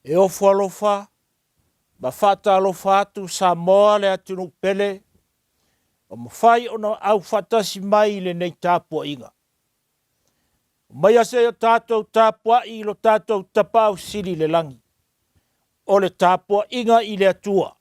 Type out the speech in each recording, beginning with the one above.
E ofo alofa, ma fata alofa atu Samoa le atunu pele, o mawhai ona au fatasi mai le nei tāpua inga. Mai ase o tātou tāpua i lo tātou tapau siri le langi. O le tāpua inga i le atua.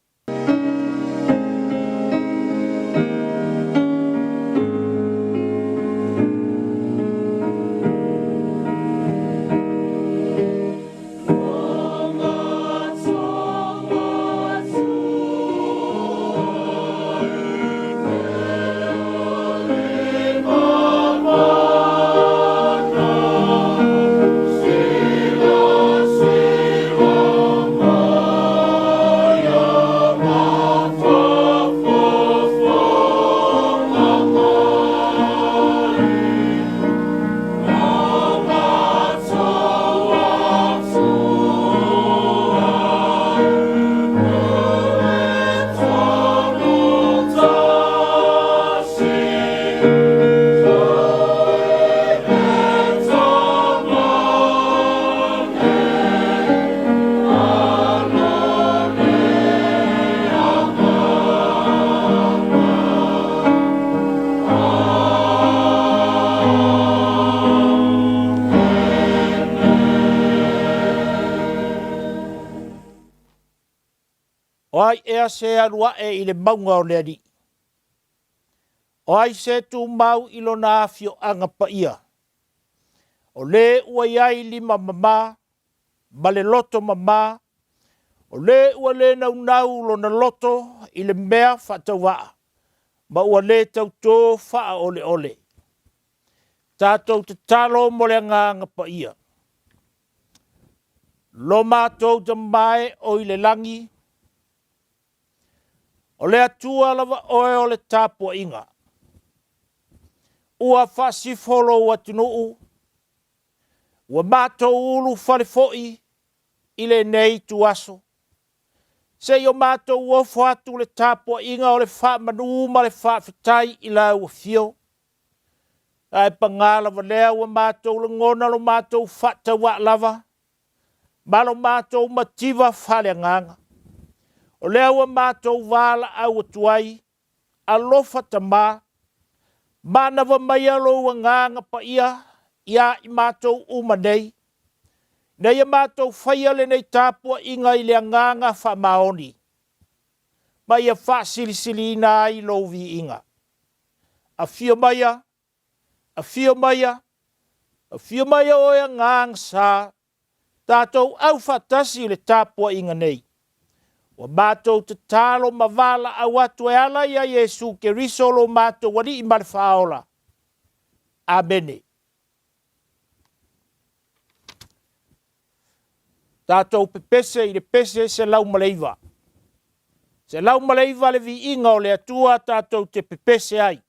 Oai ea se arua e i le maunga o le ari. Oai se tu mau ilo na afio anga pa ia. O le ua iai lima mama, ma le loto mama, o le ua le nau nau lo na loto i le mea whatawaa, ma ua le tau tō wha ole ole. Tātou te talo mo le anga pa ia. Lo mātou te mai o i le langi, o le atua lava oe o le tāpua inga. Ua whasifolo ua tunuu. Ua mātou ulu whalefoi i le nei tu aso. Se o mātou uofu atu le tāpua inga o le wha manu ma le wha whitai i la ua fio. Ai pangala wa lea ua mātou le ngona lo mātou whatawa lava. Malo mātou mativa whale nganga. O lea ua mātou wala au atuai, alofa tamā, mana wa mai alo ua nganga pa ia i mātou umanei. Nei a mātou whaia le nei tāpua inga i lea nganga wha maoni. Mai a wha silisili ina ai lovi inga. A fio maia, a fio maia, a fio maia o ea ngang sa, tātou au whatasi le tāpua inga nei. Wa mātou te tālo mavala au atu e ala ia Yesu ke risolo mātou wani i marwhaola. Amene. Tātou pepese i le pese se lau maleiva. Se lau maleiva le vi inga o le atua tātou te pepese ai.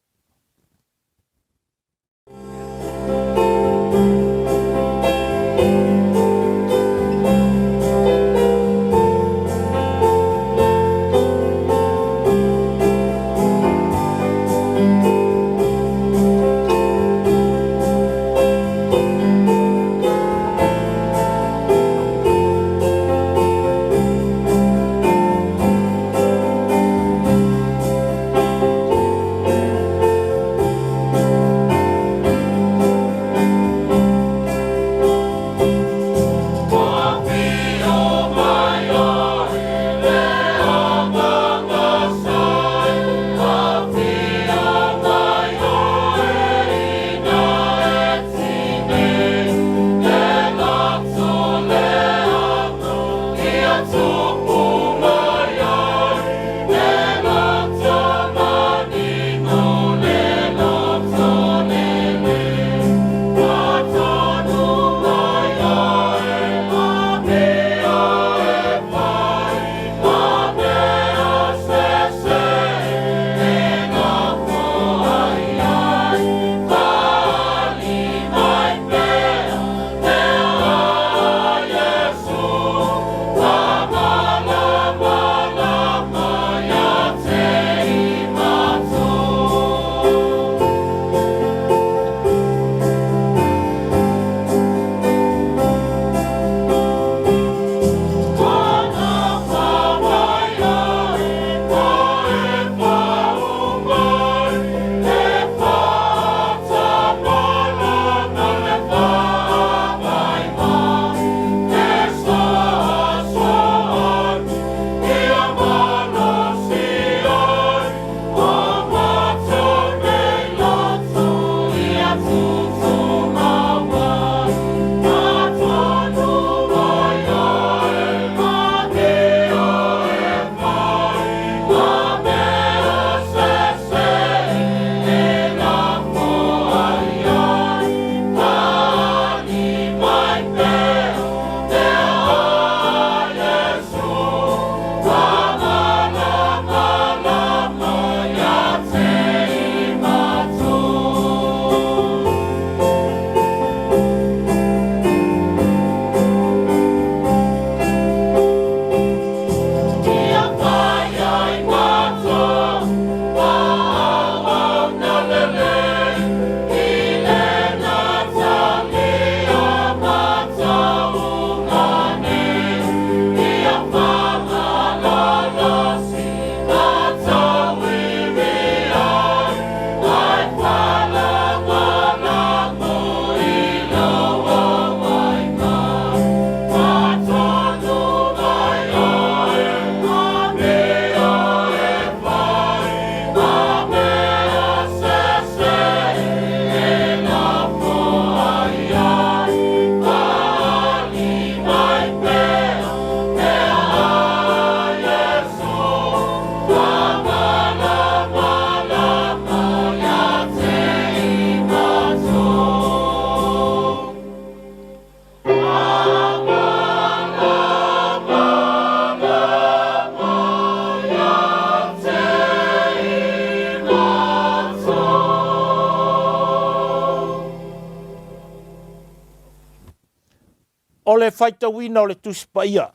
O le whaitawina o le tusi paia.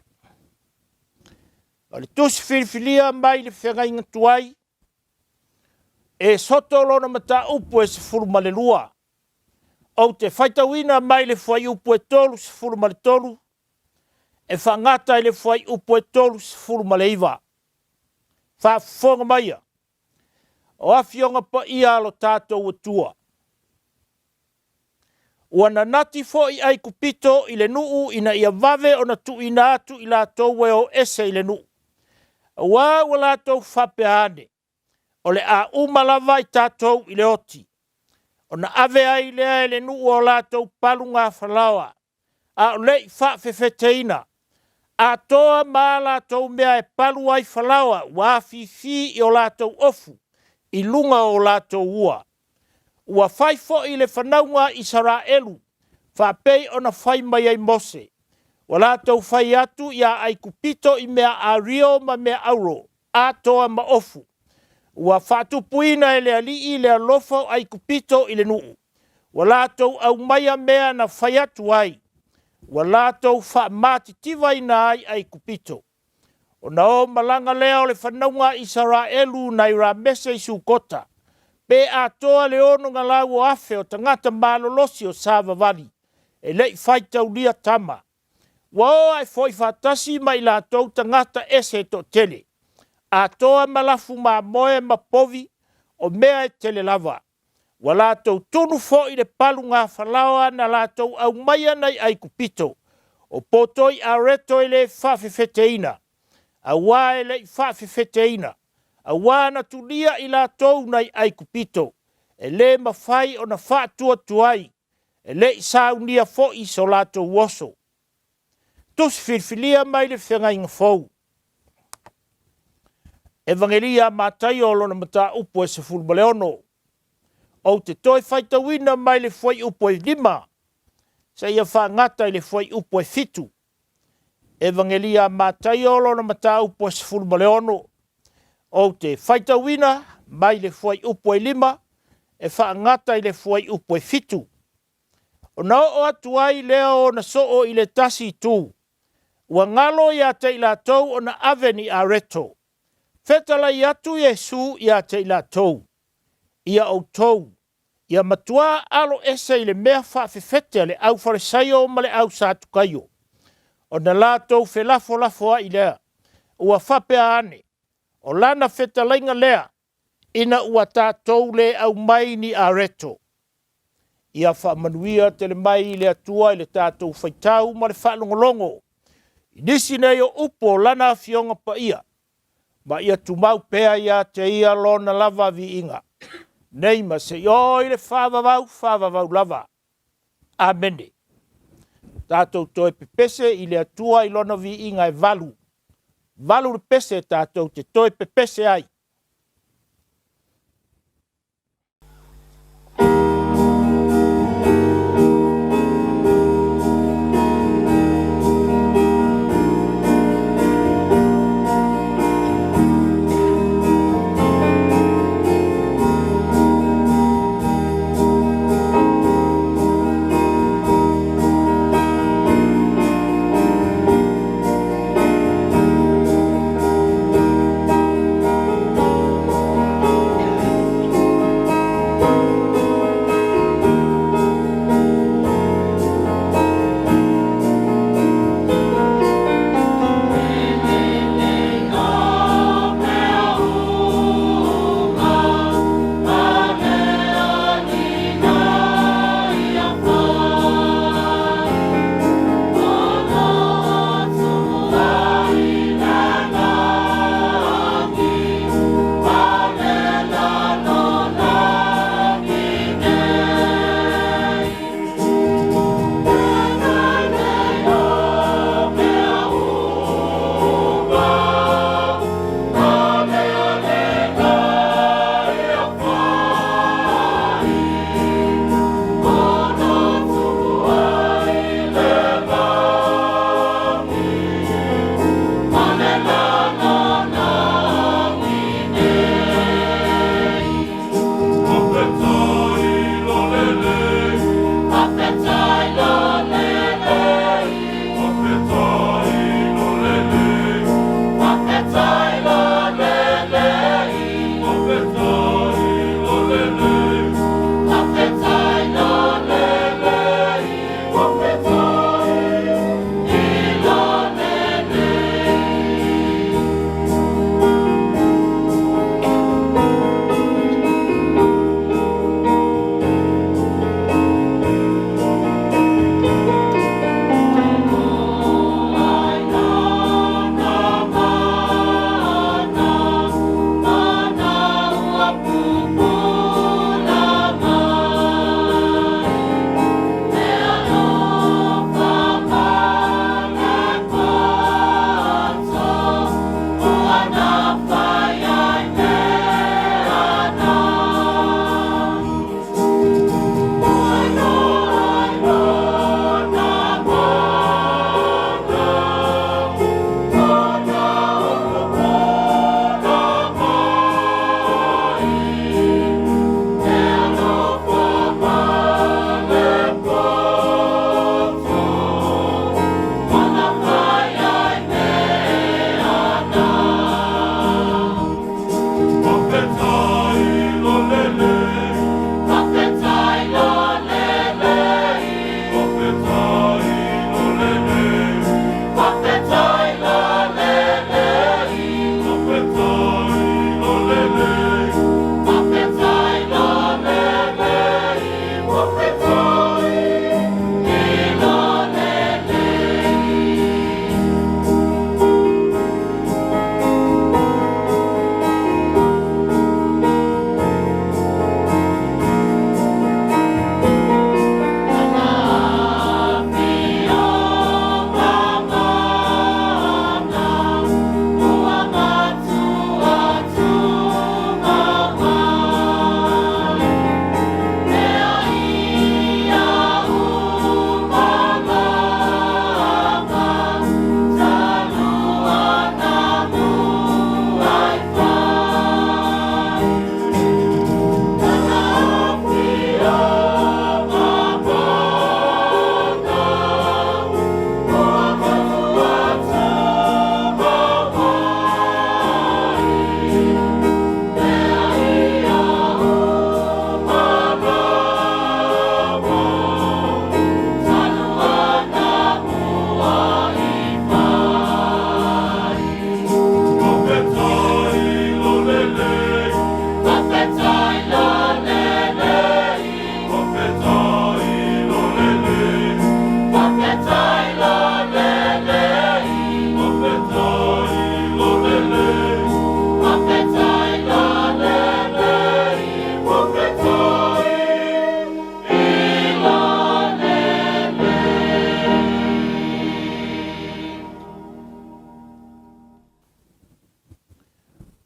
O le tusi whiriwhiria mai le whengainga tuai. E soto lona mata upu e se furuma le lua. O te whaitawina mai le whai upu e tolu se furuma le tolu. E whangata e le whai upu e tolu se furuma le iwa. Whafonga maia. O awhionga pa ia alo tātou atua. Wana nati fo i ai kupito i le nuu ina ia vave o na tu ina atu i la tau e o ese i le nuu. Wa la tau whapeane. O le a umalava i tātou i le oti. O na ave ai lea i le nuu o la tau palunga whalawa. A o le i whawhewheteina. A toa ma la tau mea e palu ai whalawa. Wa fifi i o la tau ofu. I lunga o la tau ua. Ua whai fo i le whanaunga i Saraelu, whapei o na whai mai ai Mose. Wala tau whai atu ia ai kupito i mea a rio ma mea auro, a toa ma ofu. Ua whatupuina e le ali i le alofo ai kupito i le nuu. Wala tau au maia mea na whai atu ai. Wala tau wha matitiwa ina ai kupito. O na o malanga lea o le whanaunga i Saraelu na i Ramese i Sukota. Pe a toa le ono ngā lau o afe o tangata malolosi o Sava Valley. E lei whaitau lia tama. Wao ai foi whatasi mai la tau tangata ese to tele. A toa malafu ma moe ma povi o mea e tele lava. Wa la tau tunu fo i le palu ngā whalawa na la tau au maia nei ai kupito. O potoi a reto i le whawhewheteina. A wae le whawhewheteina. A wana tulia i la tau nei ai kupito. E le mawhai o na whaatua tuai. E le i saunia fo i so la tau woso. Tus whirwhilia mai le whengainga fau. Evangelia mātai o lona mata upo e se fulmaleono. O te toi whaitawina mai le fwai upo e lima. Sa ia whangata i le fwai upo e fitu. Evangelia mātai o lona mata upo e se fulmaleono. O te whaitawina mai le fwai upo e lima. E whangata i le fwai upo e fitu. O na o atuai leo o na soo i le tasi tū. Ua ngalo ia te ila tau o na aveni a reto. Fetala i atu Yesu ia te ila tau. Ia au tau. Ia matua alo ese i le mea whawhewhete le au farisaio ma le au sātukaio. O na la tau whelafo lafoa i lea. Ua whapea ane. O lana fetalainga lea. Ina ua tātou le au mai ni a reto. Ia whamanuia te le mai le atua i le tātou whaitau ma le whalongolongo. Nisi nei o upo lana fionga pa ia. Ma ia tumau pea ia te ia lona lava vi inga. Nei ma se oi le whavavau lava. Amene. Tātou toi pepese i le atua i lona vi inga e valu. Valu le pese tātou te toi pepese ai.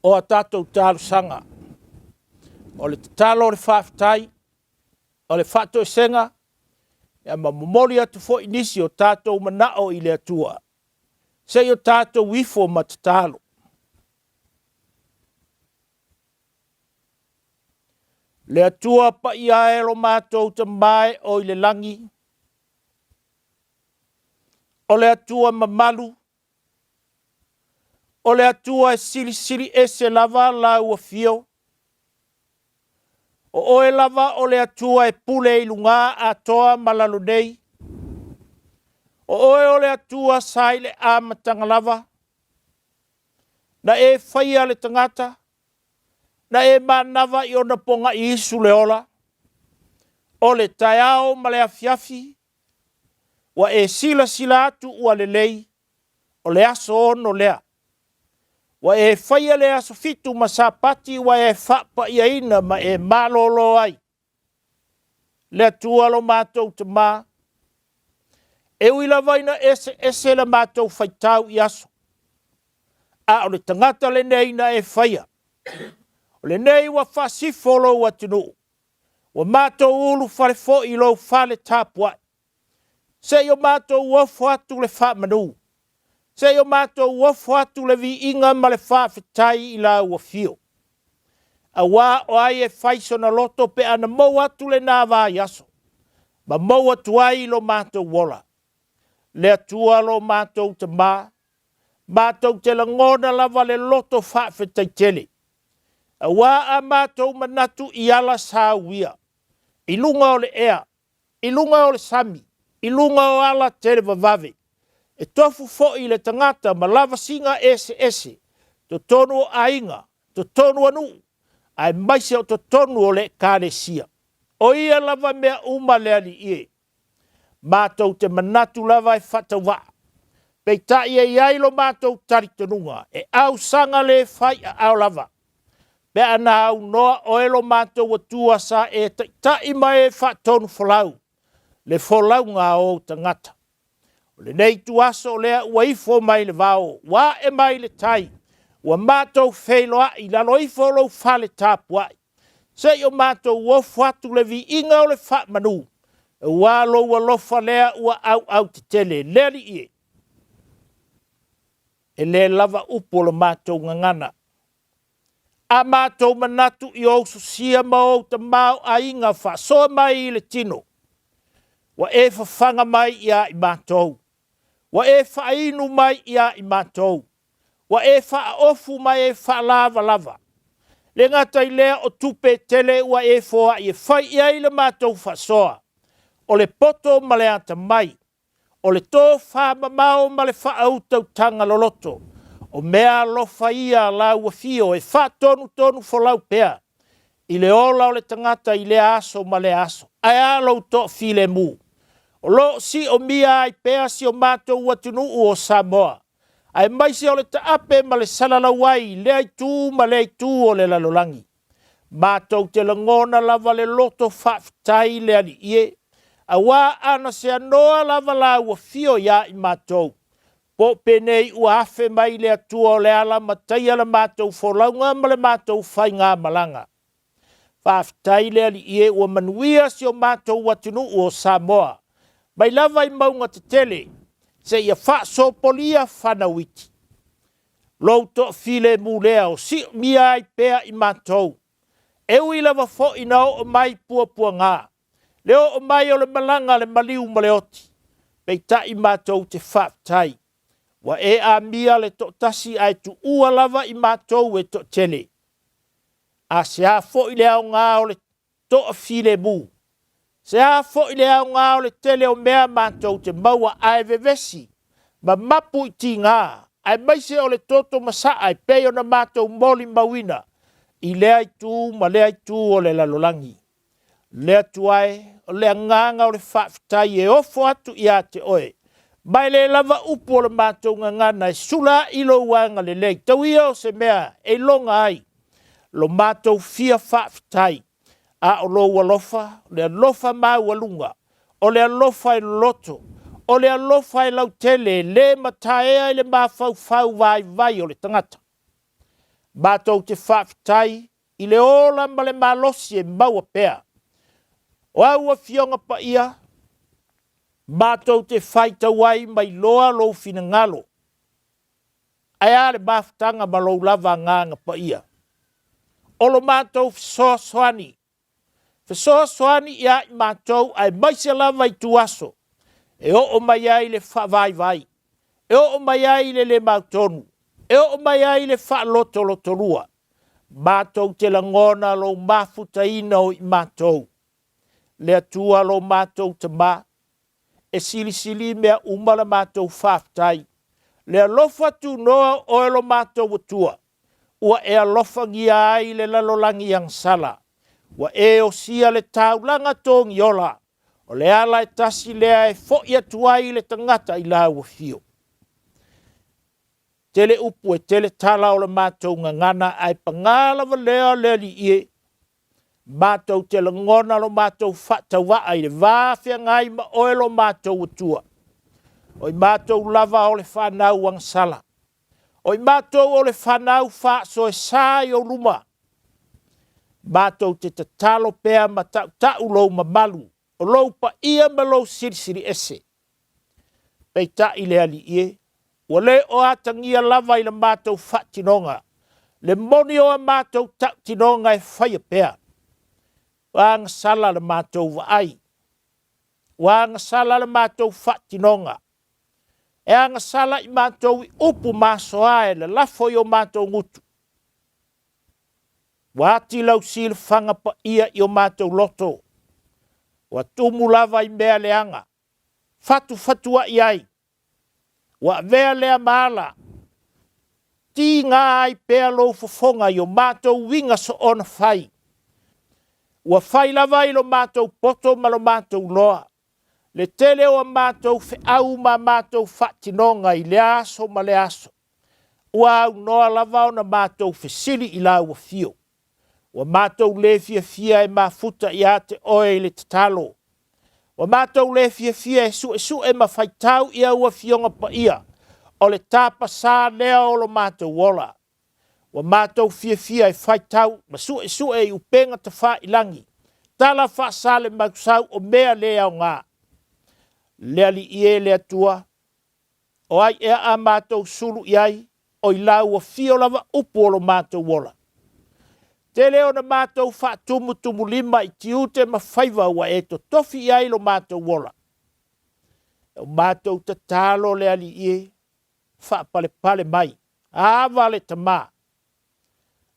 O a tātou tālu sanga, o le talo le whaafitai, o le whaato e senga, ia mamomoli atu fo inisi o tātou manao I le atua. Se o tātou wifo ma te talo. Le atua pa I aero mātou te mai o I le langi. O le atua mamalu. O le atua e sili sili e se lava la ua fio. O e lava o le atua e pule I lunga a toa malalo nei. O le atua sai le amatanga lava. Na e whaia le tangata. Na e manava I ona ponga I isu le ola. O le taiao ma le afiafi. Wa e sila sila atu ua le lei. O le aso ono lea. Wa e whaia le aso fitu ma Sapati wa e whapa ia ina ma e malolo ai. Le atua lo mātou te mā. E uila vaina ese le mātou whaitau I aso. A o le tangata le nei na e whaia. O le nei wa whasifolo wa tunu. Wa mātou ulu whare fo I lo whale tāpua. Se yo mātou wafu atu le whamanu. Se yo mātou wafu atu le vi inga ma le whawhitai I la ua fio. A wā o ai e whaiso na loto pe ana mau atu le nā wā yaso. Ma mau atu ai lo mātou wola. Le atua lo mātou te mā. Mātou te langona lava le loto whawhitai tele. A wā a mātou manatu I ala sāwia. I lunga o le ea. I lunga o le sami. I lunga o ala tere vavave. E tofu fo I le tangata ma lava singa ese. To tonu o ainga. To tonu anu. Ai maise o to tonu o le kāresia. O ia lava mea umaleani ie. Mātou te manatu lava e whatawa. Pei tai e iailo mātou taritonunga. E au sanga le whai a au lava. Pe ana au noa o elo mātou atua sa e tai mai e whatonu whalau. Le whalau ngā o tangata. O le nei tuaso lea ua ifo mai le vao. Wa e mai le tai. Ua mātou whailoa I lalo ifo lo whale tāpuai. Se o mātou wofu atu le vi inga o le whatmanu. E wā lo ua lofa lea ua au te tele. Leri ie. E le lava upo le mātou ngangana. A mātou manatu I o susia mau te mau a inga wha. So mai I le tino. Wa e whawhanga mai ia I mātou. Wa e whainu mai ia I mātou. Wa e whaofu mai e whalava. Le ngata I lea o tupe tele wa e foa I e whai ia I le mātou whasoa. O le poto ma le ata mai. O le tō whamamao ma le whaau tanga loloto. O mea lofa ia la ua fio e whatonu whalau pea. I le ola o le tangata I le aso ma le aso. Ai alo to file mu. O lo si o mia ai pea si o mātou watunu o Samoa. Ai mai si o le taape ma le salalawai le ai tū ma le ai tū o le lalolangi. Mātou te langona lava le loto whaafitai le ali ie. A wā ana se anoa lava la ua fio ia I mātou. Po penei ua afe mai le atua o le ala mataia le mātou wholaunga ma le mātou whai ngā malanga. Whaafitai le ali ie ua manuia si o mātou watunu o Samoa. Mai lava I maunga te tele, se ia whaasopolia whanawiti. Lou to file mu lea o si mia ai pea I mātou. Ewi lava fo I nao o mai pua ngā. Leo o mai o le malanga le maliu ma le oti. Pei ta I mātou te whaafitai. Wa e a mia le to tasi ai tu ua lava I mātou e to tele. A se a fo I lea o ngā o le to file mu. Se a fo I lea o ngā o le tele o mea mātou te maua ai vevesi. Ma mapu I ti ngā. Ai maise o le toto masa ai peo na mātou moli mawina. I lea I tu ma lea I tu o le lalolangi. Lea tu ai o lea nganga o le whaafitai e ofo atu I a te oe. Mai le lava upo le mātou ngangana e sula ilo wanga le lei. Tau ia se mea e longa ai. Lo mātou fia whaafitai. A o lo walofa, le alofa mau walunga. O le alofa e loto. O le alofa e lautele. Le mataea e le mawhau whau vai o le tangata. Mātou te whaafitai. I le ola ma le malosi e maua pea. O aua fionga pa ia. Mātou te whaita wai mai loa lo fina ngalo. Ai ale maftanga ma lo lava nganga pa ia. Olo mātou fisoa soani. Fisoa soani ia i mātou ai maise lava i tuaso. E o mai ai le whawai vai. E o mai ai le mautonu. E o mai ai le whaaloto lo torua. Mātou te langona lo mafuta ina o i mātou. Le atua lo mātou te maa. E sili mea umala mātou whaftai. Le alofa tu noa o elo mātou atua. Ua e alofa ngia ai le lalolangi ang sala. Ua e o sia le taulanga tōngi ola. O le ala e tasi lea e fo'i atuai le tangata i la ua fio. Tele upu e tele tala o le mātou ngangana ai pangalawa lea lea li ie. Mātou te langona lo mātou whatawa ai le vāwhia ngai ma oelo mātou atua. Oi mātou lava o le whanau ang sala. Oi mātou o le whanau whaaso e sāi o luma. Mātou te tatalo pēa ma tau lou ma malu. O lou pa ia ma lou siri ese. Pei ta i le ali ie. Ua le o atangia lava i le mātou whatinonga. Le moni o a mātou tau tinonga e whaia pēa. Wanga sala le mātou waai. Wanga sala le mātou whatinonga. E anga sala i mātou i upu māsoa e le lafo i o mātou ngutu. Wāti lau sil whanga pa ia i o mātou loto. Wa tumu lava i mea leanga. Fatua i ai. Wa vea lea maala. Ti ngā ai pēa lou fofonga i o mātou winga so ona whai. Ua whai lava i lo mātou poto ma lo mātou loa. Le tele o mātou fe au ma mātou whatinonga i le aso ma le aso. Ua au noa lava o na mātou fe sili i la ua fio. Ua mātou le fia e mafuta i a te oe le tatalo. Ua mātou le fia e su e ma whaitau i a ua fionga pa ia. O le tāpa sā lea o lo mātou wola. Wa mātou fia e whaitau, ma su e upenga te wha ilangi. Tala wha sale mausau o mea lea o ngā. Lea li ie lea tua. O ai ea a mātou sulu i ai, o i lau o fio lava upu o lo mātou wola. Te leo na mātou wha tumu lima i tiute ma whaiva wa e to tofi i ai lo mātou wola. O mātou ta talo lea li ie, wha pale mai, āwa le tamaa.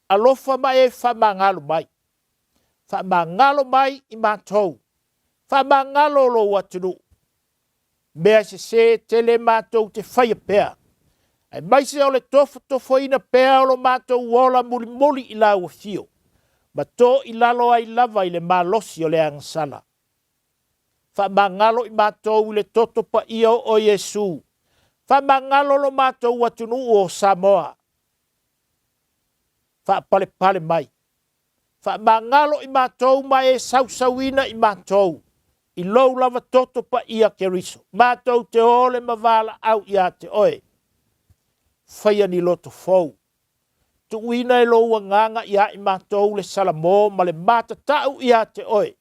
Alofa mai e whamangalo mai. Whamangalo mai i mātou. Whamangalo lo watunu. Mea se tele mātou te whaia pēa. Ai mai se o le tofo ina pēa o lo mātou wola muli i la ua fio. Ma tō i lalo ai lava i le malosi o le angasala. Whamangalo i mātou i le toto pa ia o Yesu. Whamangalo lo mātou watunu o Samoa. Fa pale mai. Fa mangalo i mātou mai e sausauina i mātou. I lou lava toto pa ia keriso. Mātou te ole mavala au ia te oe. Whaia ni loto fau. Tu uina e lou nganga ia i mātou le salamo ma le mata tau ia te oe.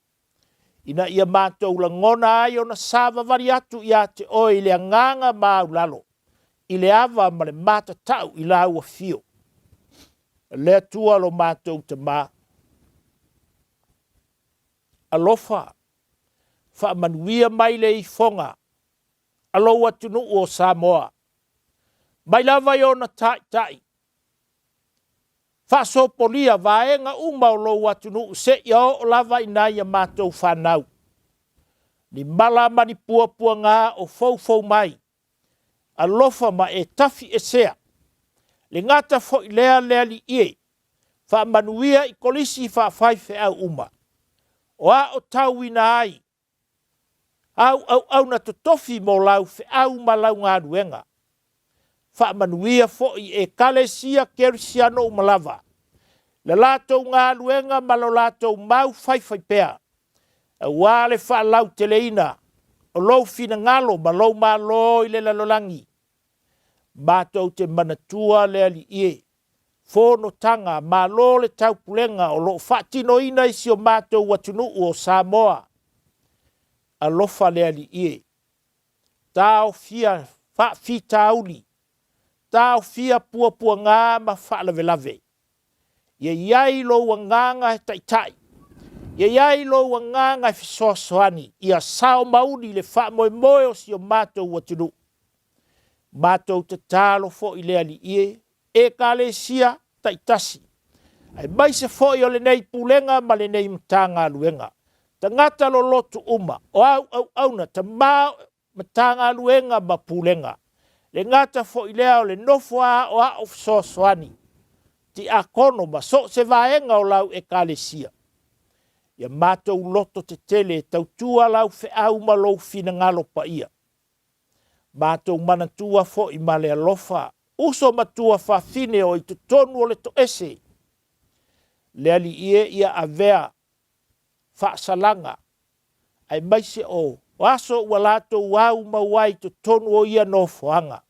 Ina ia mātou la ngona ai o na sava variatu ia te oe i le nganga mau lalo. I le ava ma le mata tau i lau a fio. Le tua lo mātou te mā. Alofa, whaamanuia mai le i whonga. Alo atunu o Samoa. Mai lava i ona tai. Whaasopolia vaenga umau lo atunu se i o lava i nai a mātou whanau. Ni mala mani pua ngā o fau mai. Alofa ma e tafi e sea. Le ngata fo i lea li ie, wha manuia i kolisi wha whaife au uma. O a o tau ina ai, Au na totofi mo lau fe au malau ngā ruenga. Whaamanuia fo i e kalesia kerisiano malava. Le lātou ngā ruenga malo lātou mau whaiwhai pēa. A wāle whaalau te leina. O lou fina ngalo ma lou malo i le lalolangi. Mātou te manatua le ali ie. Fono tanga ma lo le taupulenga o lo whaatino ina isi o mātou watunu o Samoa. Alofa le ali ie. Tau fia whaafi tauli. Tau fia pua ngā ma whaalave lave. Ia iai lo wanganga e taitai. Ia iai lo wanganga e fisoasoani. Ia sao mauni le whaamoe moe o si o mātou watunu. Mātou te tālo fo i le ali ie. E kalesia taitasi. Ai mai se fo i o le nei pulenga ma le nei mtanga luenga. Tangata lo lotu uma. O au na ta mtanga luenga ma pulenga. Le ngata fo i lea o le nofua o a soani. Ti a kono ma so se vaenga o lau e kalesia. Ia mātou loto te tele tautua lau fe au ma lou fina ngalo pa ia. Mātou manatua fo i male alofa. Uso matua whawhine o i te tonu o le to ese. Le ali ia avea whaasalanga. Ai maise o waso ua lātou wau mawai te tonu o ia no whoanga.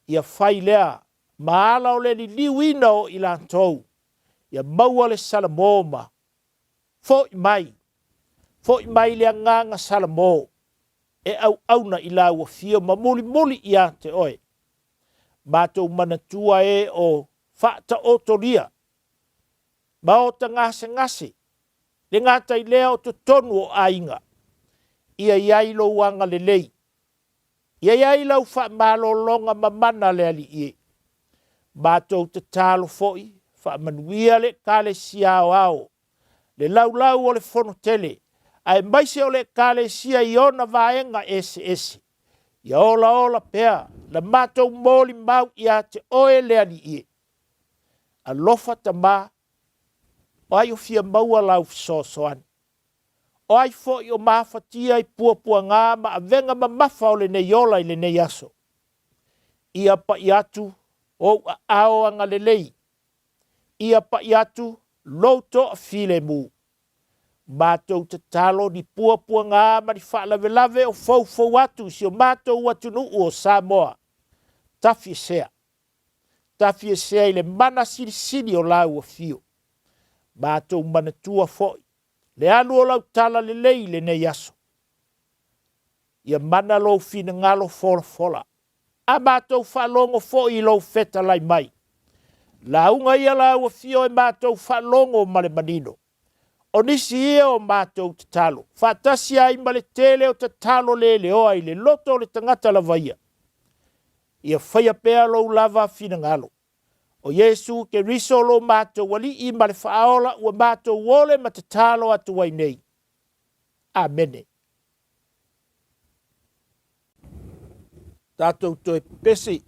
Ia whai lea maala o le li liwina o i lātou. Ia maua le salamoma. Fo i mai le nganga salamo. E au na i la ua fio ma muli ia te oe. Mātou manatua e o whaata otoria. Ma o ta ngase. Le ngata i lea o te tonu o ainga. Ia iai lo wanga le lei. Ia iai lau wha malo longa mamana le ali ie. Mātou te talo foi. Wha manuia le kale siao ao. Le lau o le fono tele. Ai maise o le kale sia i ona vaenga ese. Ia ola pea. La mātou mōli mau ia te oe le ani ie. A lofa ta mā. O ai o fia maua lau fisosoani. O ai fo i o mawhatia i pua ngā ma a venga ma mafa o le nei ola i le nei aso. Ia pa i atu o a ao anga le lei. Ia pa i atu louto a file mu. Mātou te talo ni pua ngā ma ni whaalave o fau atu si o mātou watunu o Samoa. Tafi e sea i le mana siri o lau o fio. Mātou manatua foi. Le alu o lau tala le lei le nei aso. Ia mana lou fina ngalo fola. A mātou whalongo foi i lou feta lai mai. Launga ia lau o fio e mātou whalongo male manino. O nisi ia o mātou te talo. Whatasi ai male tele o te talo le oa i le loto le tangata lava ia. Ia whaia pēa lou lava fina ngalo. O Yesu ke riso lo mātou wali i male whaola ua mātou wole ma te talo atu wai nei. Amene. Tātou toi pese.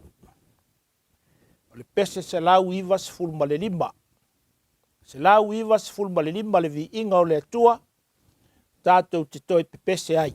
O le pese se lau iwa se fulma le lima. Se lau iwa se fulma le lima le vi inga o le atua. Tātou te toi pese ai.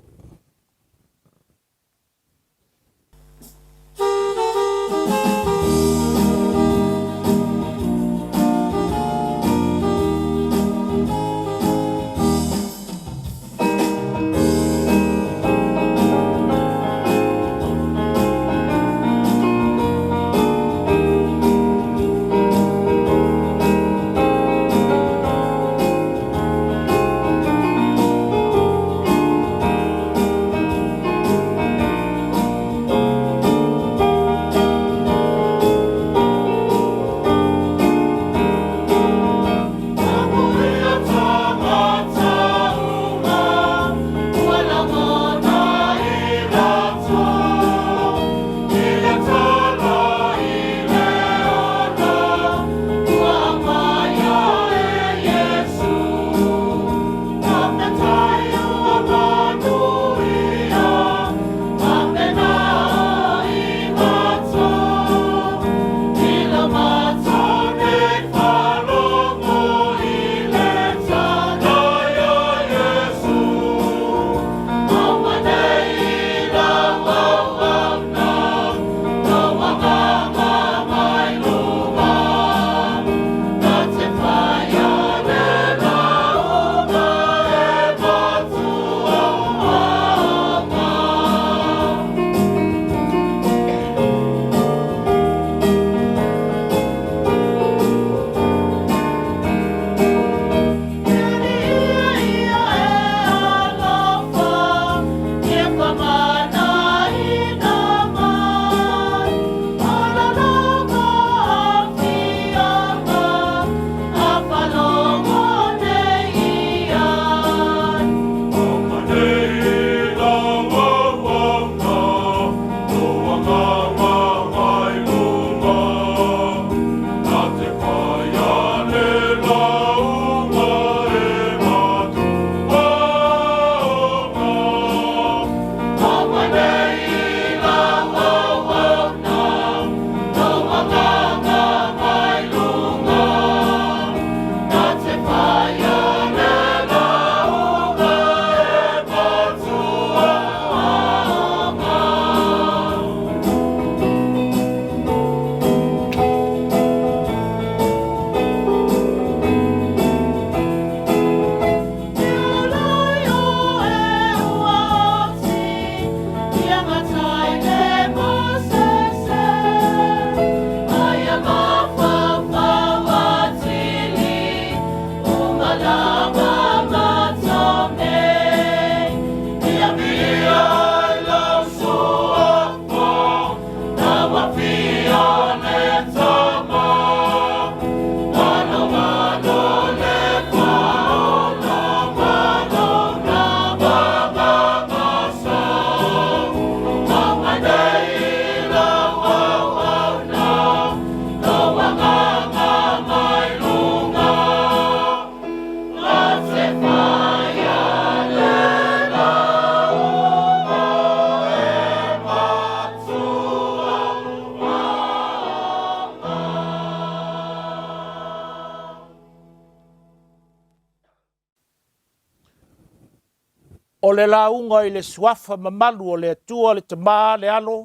o le launga i le suafa mamalu o le atua le tamā le alo,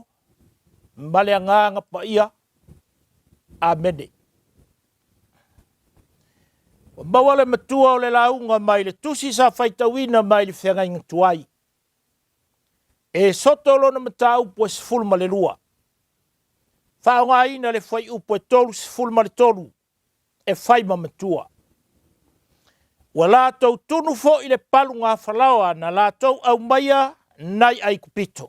ma le anganga pa ia, amene. Wa maua le matua o le launga mai le tusi sa whaitawina mai le whenga tuai. E soto lona mata upo e sifulu ma le lua. Whaonga ina le whai upo e tolu sifulu ma le tolu, e whai ma matua. Wa lātou tunu fo i le palu ngā whalaoa na lātou au maia nai ai kupito.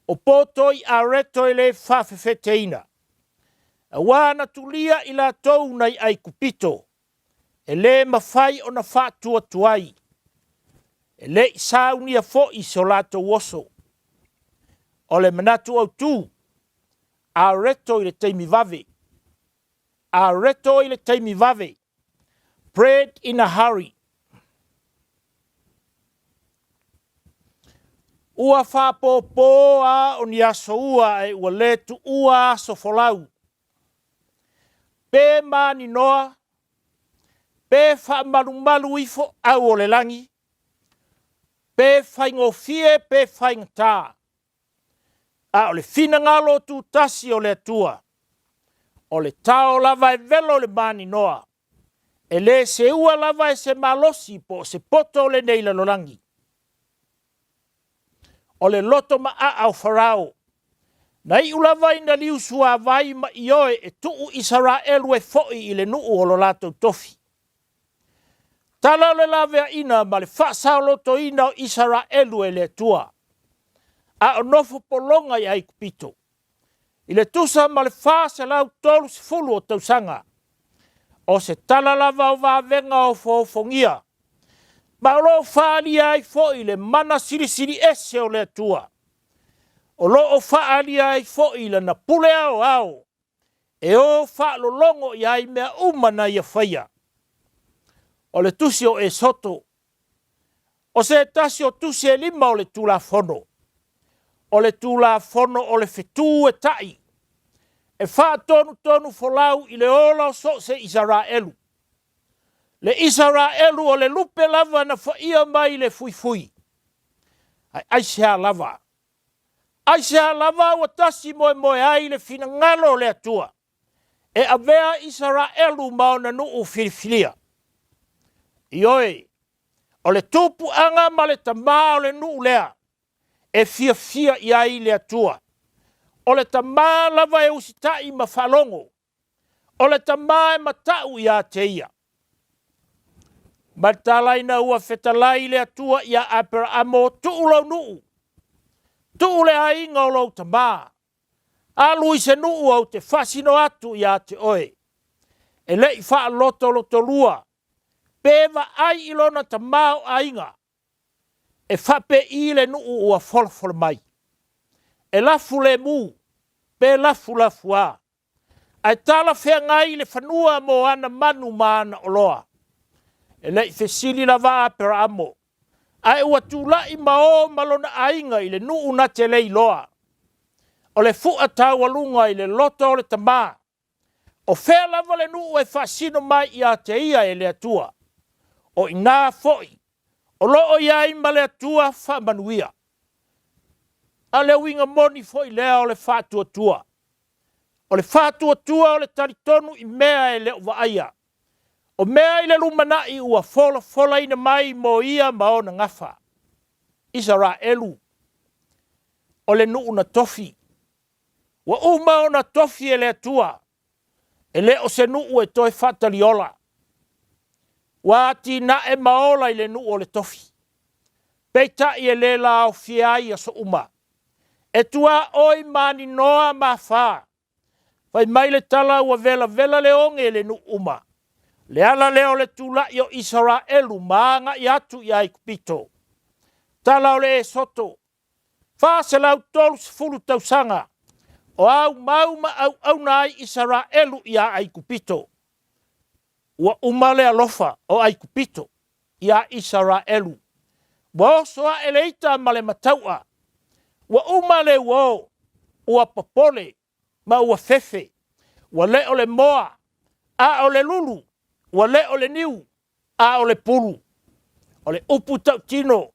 O pōtoi a reto i le whawhewheteina. A wāna tulia i lātou nai ai kupito. E le mawhai o na whātua tuai. E le i saunia fo i so lātou oso. O le manatu au tū. A reto i le teimi vave. A reto i le teimi vave. Bread in a hurry. Ua whāpōpō a o ni aso ua e ua le tu ua aso folau. Pē mani noa, pē whaamalu ifo au o le langi, pē whaingofie, pē whaingatā. A o le whina ngalo tu tasi o le atua, o le tao lava e velo le mani noa, e le se ua lava e se malosi po se poto le neila lolangi. O le loto ma a au farao, na i ulava ina liu sua vai ma ioe e tuu Israelu e foi i le nuu o lo lato tofi. Tala le lavea ina ma le whaasao loto ina o Israelu e le tua. A o nofo polonga i ai kupito. I le tusa ma le whaase lau tolu se fulu o tausanga. O se tala lava o vavenga o fofongia. Ma o lo whaali ai foi le mana siri ese o le tua. O lo o whaali ai foi le na pule au au. E o whaalo longo i ai mea umana i a whaia. O le tusi o e soto. O se tasi o tusi e lima o le tula fono. O le tula fono o le whetū e tai. E wha tonu folau i le ola o so se Israelu. Le Israelu o le lupe lava na whaia mai le fui. Ai sea lava. Ai sea lava o tasi moe ai le fina ngalo le atua. E avea Israelu maona nuu filifilia. Ioe, o le tupu anga ma le tamā o le nuu lea. E fia i ai le atua. O le tamā lava e usitai ma whalongo. O le tamā e matau i a te ia. Matalaina ua whetalai le atua i a Abrahamo tuulau nuu. Tuule ainga o lau tamā. Alu i se nuu au te whasino atu i a te oe. E lei wha loto lua. Peva ai ilona tamā o ainga. E whape i le nuu ua folfol mai. E lafu le mu. Pe lafu a. Ai tala whea ngai le whanua mo ana manu maana o loa. E lei whesili la vaa pera amo. Ai ua tūlai mao malona ainga i le nuu na te lei loa. O le fua tau alunga i le loto o le tamā. O whea lava le nuu e whasino mai i a te ia e le atua. O inā foi. O loo iai ma le atua whamanuia. A le winga moni foi lea o le whātua tua. O le whātua tua o le taritonu i mea e leo waaia. O mea i le lumanai ua fola ina mai mo ia maona ngafa. Israelu. O le nuu na tofi. Wa uma o na tofi e le atua. E le o se nuu e toi whataliola. Wa ati na e maola i le nuu o le tofi. Peita i e le la o fiai a so uma. E tua oi mani noa ma wha. Fai mai le tala ua vela le onge le nuu uma. Le ala leo le tula i o Israelu maanga i atu i ai kupito. Tala o le e soto. Wha se lau tolu se fulu tausanga. O au mauma au nai Israelu i ai kupito. Ua umale alofa o ai kupito i a Israelu. Wa soa eleita ma le mataua. Ua umale uo. Ua papole. Ma ua fefe. Ua le o le moa. A o le lulu. Ua le o le niu. A o le pulu. O le upu tau tino.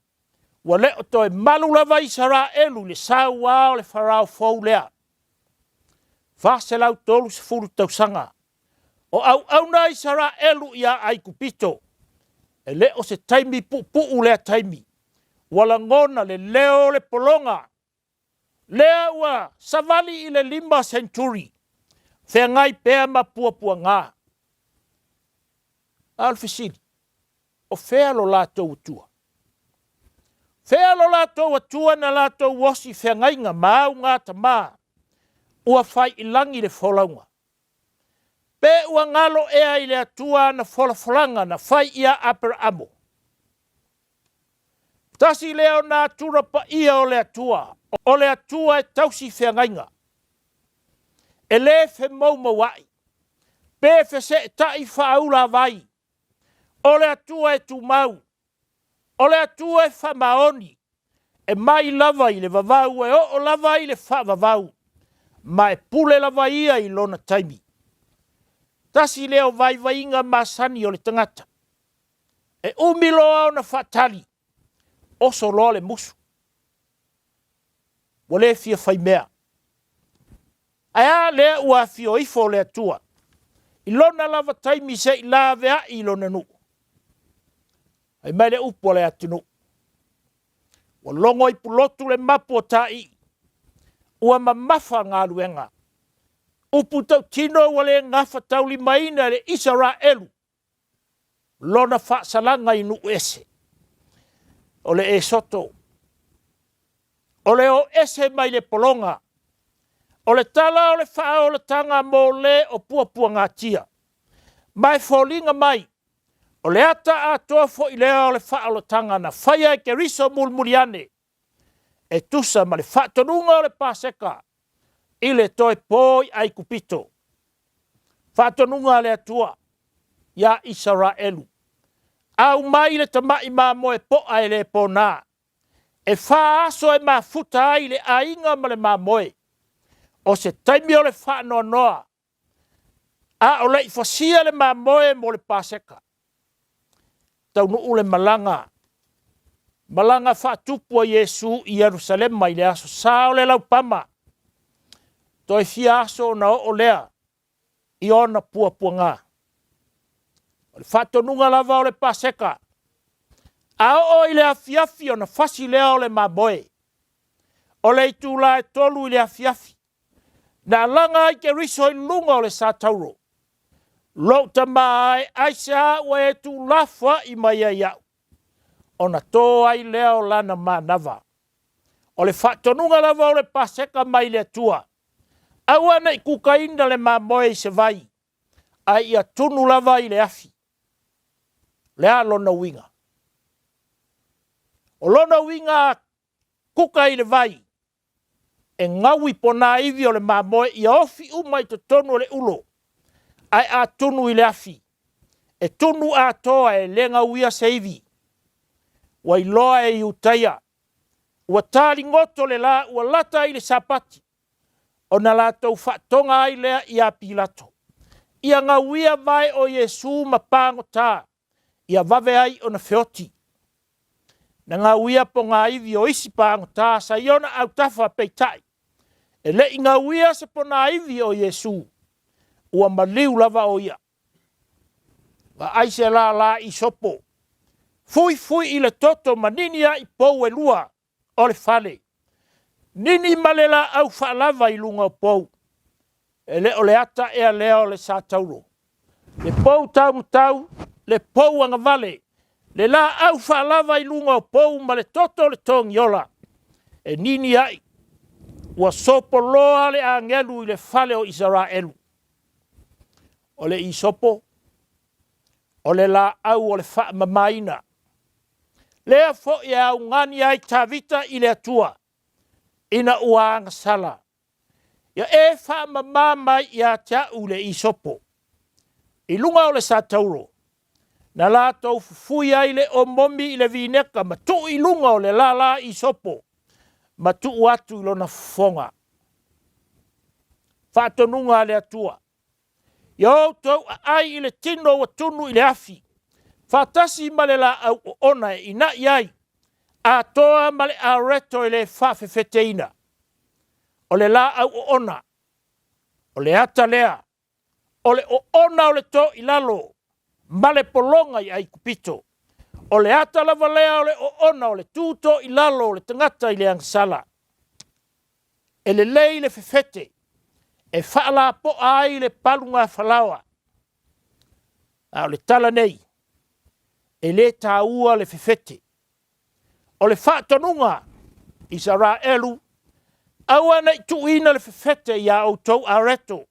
Ua leo toi malu lava Israelu le saua o le farao fou lea. Fase lau tolu se furu tausanga. O au na Israelu ia ai kupito. E leo se taimi pu lea taimi. Wala ngona le leo le polonga. Lea ua savali i le 5 century. Fea ngai pea mapua ngā. Alfisiri. O fea lo lātou tua. Fea lo lātou atua na lātou wosi fea ngai ngā mau ngā tamā. Ua fai ilangi le folaunga. Pe ua ngalo ea i le atua na folanga na fai ia Abrahamo. Tasi leo nā tura pa ia o le atua. O le atua e tausi fea ngainga. E le fe mau wai. Pe fe se tai whaaula vai. O le atua e tu mau. O le atua e whamaoni. E mai lava i le vavau e o lava i le whavavau. Ma e pule lava ia i lona taimi. Tasi leo vai inga masani o le tangata. E umilo au na whatali. Oso loa le musu. Wale fia fai mea. Aia lea ua fio ifo le atua. I lona lava taimi se i la vea i lona nu. Ai mai le upo le atunu. Wa longo i pulotu le mapu o tai. Ua mamafa ngā luenga. Upu tau tino wale ngafa tauli maina le Israelu. Lona fa salanga i nu ese. O le e soto. O le o ese mai le polonga. O le tala o le faa o le tanga mo le o pua ngā tia. Mai folinga mai. O le ata a toa fo i lea o le faa o le tanga na faya e ke riso mulmuriane. E tusa ma le faa tonunga o le paseka. I le toi poi ai kupito. Faa tonunga le atua. Ya Israelu. Au mai le tamai ma mo e poa e le pona. E faa aso e ma futa ai le ainga ma le ma moe. O se taimi o le faa noa. A o le ifasia le ma moe mo le paseka. Tau nuu le malanga. Malanga faa tupua Yesu i Jerusalem mai le aso. Sao le laupama. Toi fia aso na o lea. I ona pua ngā. O le faa tonunga lava o le paseka. A o i le afiafi o na fasi lea o le maboe. O le itu la e tolu i le afiafi. Na langa i ke riso i lunga o le satauro. Lo tamai aisa wa e tu lafa i mai ai au. O na tō ai lea o lana manava. O le whatonunga lava o le paseka mai le tua. Aua na i kukaina le mamoe i se vai. Ai ia tunu lava i le afi. Lea lona winga. O lona winga kuka i le vai. E ngawi pona iwi o le mamoe i ofi umai to tonu o le ulo. Ai a tunu i le afi. E tunu a toa e lenga uia seivi. Wa iloa e iutaia. Ua tali ngoto le la ua lata i le sapati. O na latou whatonga ai lea i a pilato. Ia ngawia vai o Yesu mapango tā. Ia vave ai o na feoti. Na ngawia po ngā iwi o isi pango tā sa iona au tafa peitai. E le i ngawia se po ngā iwi o Yesu. Ua maliu lava o ia. Wa aise la i sopo. Fui i le toto maninia i pou e lua o le fale. Nini malela au whaalava i lunga o pou. E le o le ata e a lea o le sātauro. Le pou tau, le pou anga vale. Le la au whaalava i lunga o pou ma le toto le tongi ola. E nini ai. Ua sopo loa le angelu i le fale o Israelu. O le isopo. O le la au o le wha mamaina. Lea fo i au ngani ai tavita i le atua. Ina uanga sala. Ia e wha mamai i a tia ule i sopo. I lunga o le sātauro. Na la tau fui ai le o momi i le vineka. Ma tu i lunga o le la i sopo. Ma tu atu i lona fonga. Whatonunga le atua. Ia tau ai i le tino wa tunu i le afi. Fatasi ma le la au ona i na iai. a toa ma le areto i le whawhewheteina. O le la au o ona, o le ata lea, o le o ona o le to i lalo, ma le polonga i ai kupito. O le ata lava lea o le o ona o le tūto i lalo o le tangata i le angsala. E le lei le whewhete, e whaala po ai le palunga whalawa. A o le tala nei, e le tāua le whewhete. O le whaatonunga, Israelu, aua nei tuina le whewhete i a outou areto,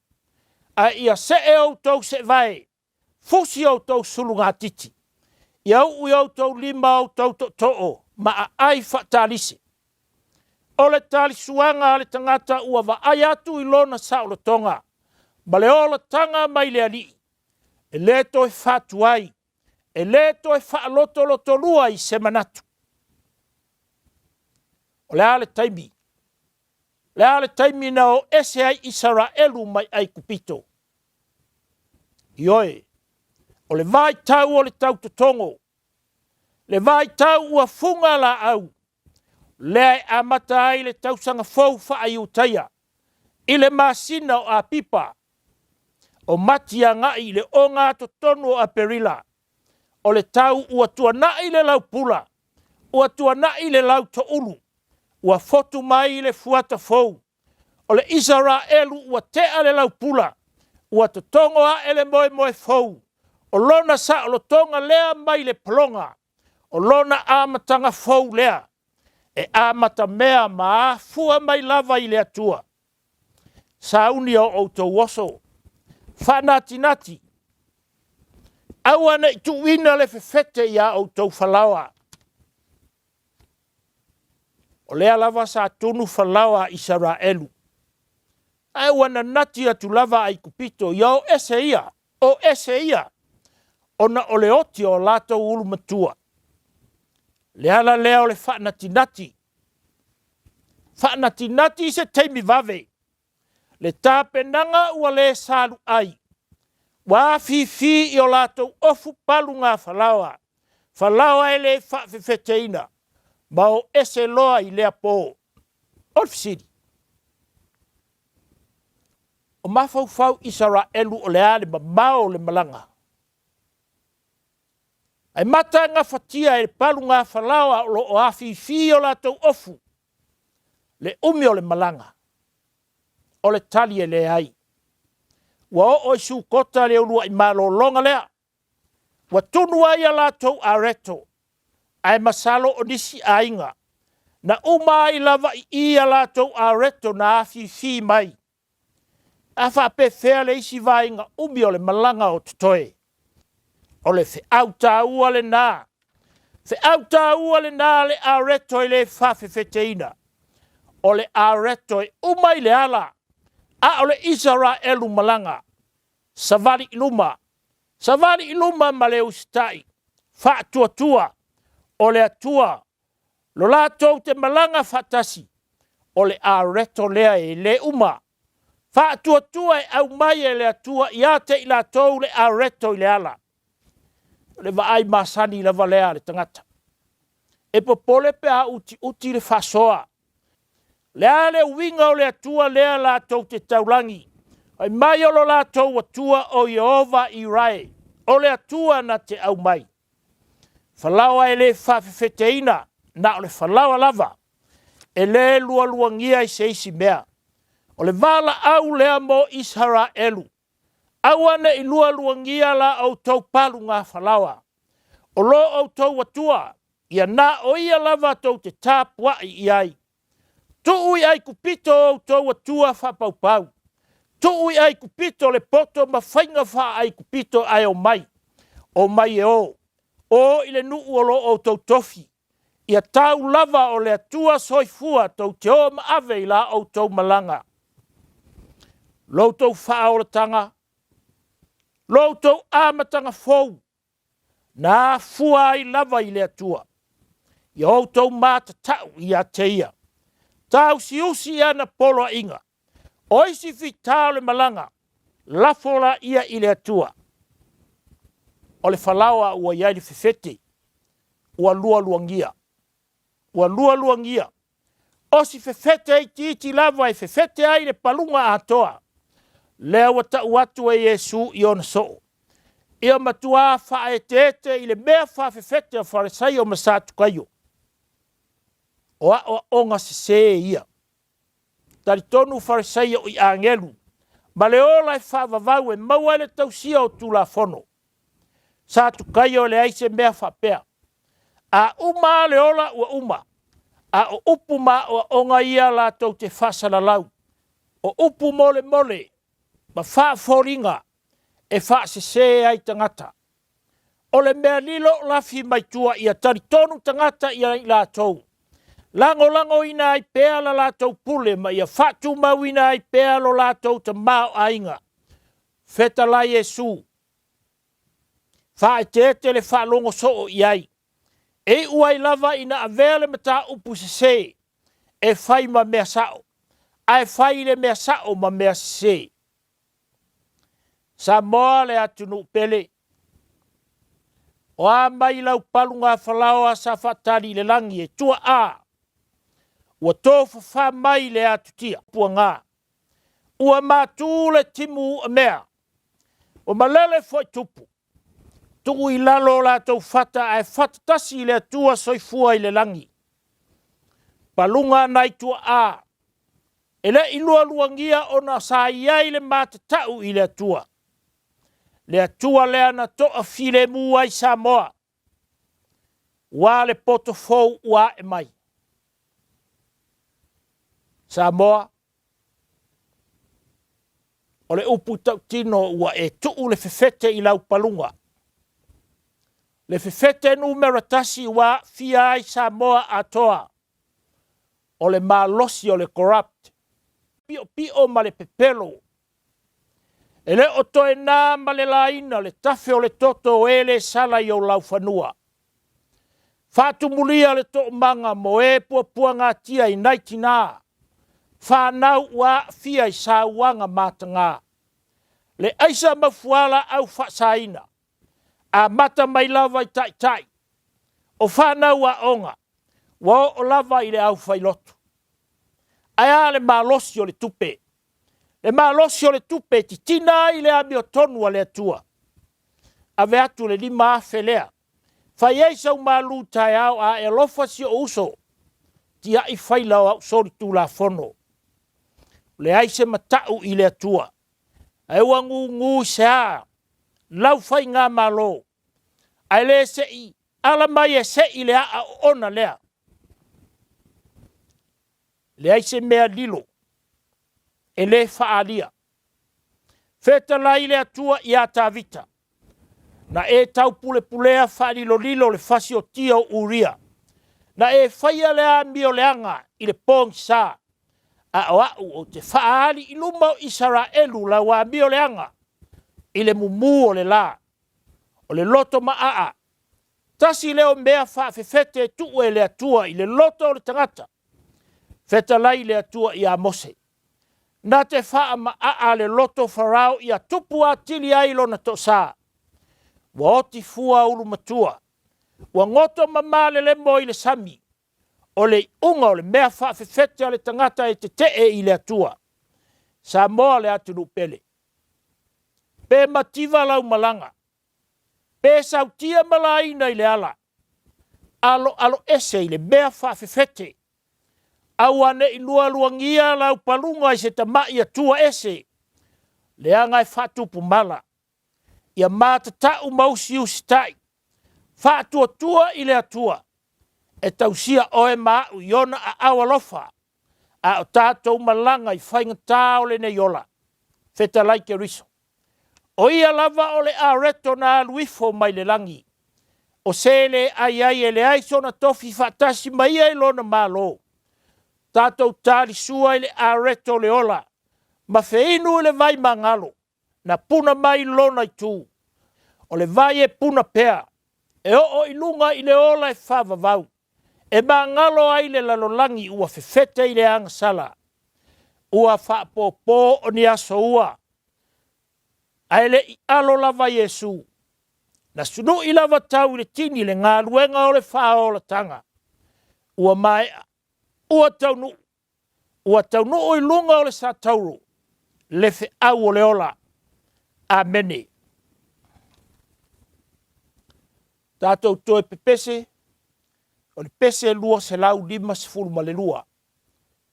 a ia se e outou se vai, fusi outou sulunga titi. Ia ui outou lima outou to'o, ma a ai whaatalise. O le tali suanga le tangata ua wa ai atu i lona sa o le tonga, ma le ola tanga mai le ali. E le to e whatuai, e le to e whaaloto loto lua i se manatu. O le ale taimi. Le ale taimi na o ese ai Israelu mai ai kupito. Ioe, o le vai tau o le tau totongo. Le vai tau ua funga la au. Le ai amata ai le tau sanga fau wha ai utaia. I le masina o a pipa. O matia ngai le o ngā totono a perila. O le tau ua tua nai le lau pula. Ua tua nai le lau to ulu. Ua fotu mai le fuata fau. O le Israelu ua tea le lau pula. Ua totongo a ele moe moe fau. O lona sa o lo tonga lea mai le plonga. O lona amatanga fau lea. E amata mea maa fua mai lava i le atua. Sauni o outou oso. Whanati nati. Aua nei tuina le whewhete ia outou whalawa. O lea lava sa tunu whalawa Israelu. Aua na nati atu lava ai kupito. Ia o ese ia. O ese ia. Ona o le oti o lato ulu matua. Leala lea o le whanati nati. Whanati nati se teimi vave. Le tāpenanga ua le salu ai. Wa fi i o lato ofu palu ngā whalawa. Whalawa e le whawhewheteina. Ma o ese loa i lea pō. Olfisiri. O mawhau Israelu o le ale ma mao le malanga. Ai mata ngā whatia e palu ngā whalawa o afiafi o lato ofu. Le umi o le malanga. O le tali e le ai. Wa o isu kota le ulua i malo longa lea. Wa tunu ai a lato areto. Ai masalo o nisi ainga. Na umai lava i a lato areto na afiafi mai. Afa pe fea le isi vainga umi o le malanga o tutoe. O le fe auta ua le nā. Fe auta ua le nā le areto i le whawhewheteina. O le areto i umai le ala. A o le Israelu malanga. Savali iluma. Savali iluma ma le ustai. Whaatua tua. O le atua. Lo lato te malanga whatasi. O le areto lea e le uma. Whaatua tua e au mai e le atua. Ia te i lato le areto i le ala. Le vaai masani la valea le tangata. E popole pe a uti le fasoa. Lea le winga o le atua lea la tau te taulangi. Ai mai o lo la tau atua o Jehova i rai. O le atua na te au mai. Falawa e le whawhewheteina na o le falawa lava. E le lua luangia i se isi mea. O le vala au lea mo Israelu. Awana i lua luangia la au tau palu ngā whalawa. O lo au tau atua. Ia na o ia lava tau te tāpua i ai. Tuui ai kupito au tau atua whapaupau. Tuui ai kupito le poto ma whainga wha ai kupito ai o mai. O mai e o. O i le nuu o lo au tau tofi. Ia tau lava o le atua soifua tau te o ma ave i la au tau malanga. Lo tau wha o le tanga. Lo tau amatanga fou. Nā fua i lava i le atua. Ia o tau mata tau i a teia. Tau si usi ana polo inga. Oisi fi tau le malanga. Lafola ia i le atua. O le falawa ua iai le fefete. Ua lua luangia. ua lualuangia. O si fefete ai titi lava e fefete ai le palunga atoa. Lea wa ta watu e Yesu i ona soo. Ia matua wha e tete i le mea wha fefete a farisai o masatu kaio. O onga se ia. Tari tonu farisai o i angelu. Ma le ola e wha vavau e maua le tausia o tula fono. Satu kaio le aise mea wha pea. A uma le ola ua uma. A o upu ma o onga ia la tau te whasala lau. O upu mole mole. Ma wha foringa. E wha se ai tangata. O le mea lilo lafi mai tua ia tari tonu tangata ia la tau. Lango ina ai pea la tau pule ma ia wha tu mau ina ai pea lo la tau ta mao ainga. Feta la Yesu. Wha e te le wha longo soo iai. E uai lava ina avele mata upu se. E whai ma mea sao. Ai whai le mea sao ma mea se. Samoa le atunu pele. O a mai lau palunga whalaoa sa whatari le langi e tua a. Ua tofu wha mai le atutia pua ngā. Ua mātū le timu a mea. O malele foi tupu. Tuku i lalo la tau whata ai whatatasi le atua soifua i le langi. Palunga nai tua a. Ele ilua luangia o na sa iai le mātatau i le atua. Le atua le ana toa file mua i Samoa. Wa le potofou ua e mai. Samoa. O le upu tau tino ua e tuu le fefete i lau palunga. Le fefete numero tasi wa fia i Samoa atoa. O le malosi o le corrupt. Pio ma le pepelo. E le o toe nā ma le laina le tafe o le toto e le sala i o lau whanua. Whātu mulia le to manga mo e pua ngā tia i naiti nā. Whānau wa fia i sāwanga mātanga. Le aisa mafuala au whaasaina. A mata mai lava i tai. O whānau wa onga. Wa o lava i le au whailotu. Aia le malosi o le tupe. Le malosi o le tupe ti tina i le ami o tonua le atua. Ave atu le lima afe lea. Whai eisa u malu tai au a e lofa si o uso. Ti a i whailau au sori tu la fono. Le aise matau i le atua. Ai wangu ngu sea. Lau whai ngā malo. Ai le se i. Ala mai e se i le a ona lea. Le aise mea lilo. E le whaalia. Feta lai le atua i a tavita. Na e tau pulea whaalilo lilo le whasi o tia o uria. Na e whaia le a mio leanga i le pong sa. A o au o te whaali i luma o Israelu la wa mio leanga. I le mumu o le la. O le loto maa. Tasi leo mea whaafefete tu e le atua i le loto o le tangata. Feta lai le atua i a mose. Na te wha ma a le loto farao i a tupu a tili ailo na to sa. Wa oti fua ulu matua. Wa ngoto mamale le mo i le sami. O le unga o le mea wha fefete a le tangata e te i le atua. Samoa le atunu pele. Pe mativa lau malanga. Pe sautia malaina i le ala. Alo ese i le mea wha fefete. Awane i luangia lau palunga i se tamai atua ese. Leanga i whatupu mala. Ia mātatau mausi usitai. Whātua tua i le atua. E tausia oe mau iona a awalofa. A o tātou malanga i whaingatā o le ne yola. Feta laike riso. O ia lava o le areto na luifo mai le langi. O sele ai e le aiso na tofi whatasi mai ai lona malo. Tātou tāli sua i le areto le ola. Ma feinu i le vai mangalo. Na puna mai lona i tū. O le vai e puna pea. E o ilunga i le ola e whavavau. E mangalo ai le lalolangi ua fefete i le angasala. Ua whapopo o ni aso ua. Ai le i alo lava Yesu. Na sunu i lava tau i le tini le ngā luenga o le whaola tanga. ua mai, ua taunu, o i lunga o le sa tauru, le fe au o le ola, amene. Tātou toi pepese, o le pese lua se lau lima se fulma le lua.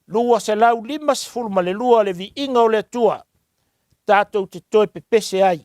Lua se lau lima se fulma le lua le vi inga o le tua, tātou te toi pepese ai.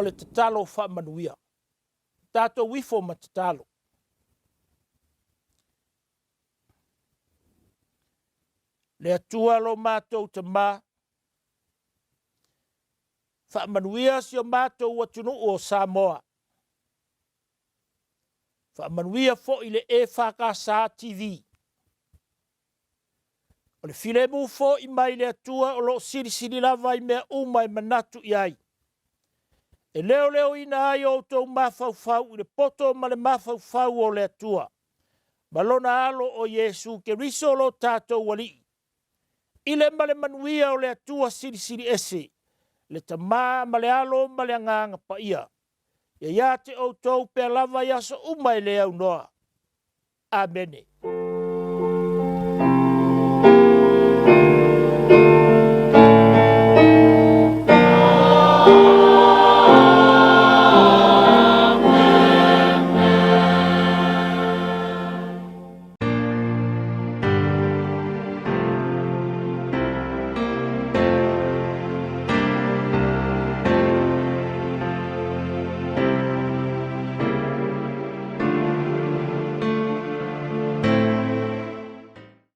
le tatalo whaamanuia. Tātou wifo ma tatalo. Le atua lo mātou te mā. Whaamanuia si o mātou watunu o Samoa. Whaamanuia fo i le EFKS TV. O le filemu fo i mai le atua o lo siri lava i mea umai manatu i ai. E leo ina ai o tau mawhauwhau i le poto ma le mawhauwhau o le atua. Malona alo o Yesu ke riso lo tātou wali. Ile male manuia o le atua siri ese. Le tamā ma le alo ma le anganga pa ia. Ia te o tau pe lava yaso umai le au noa. Amene.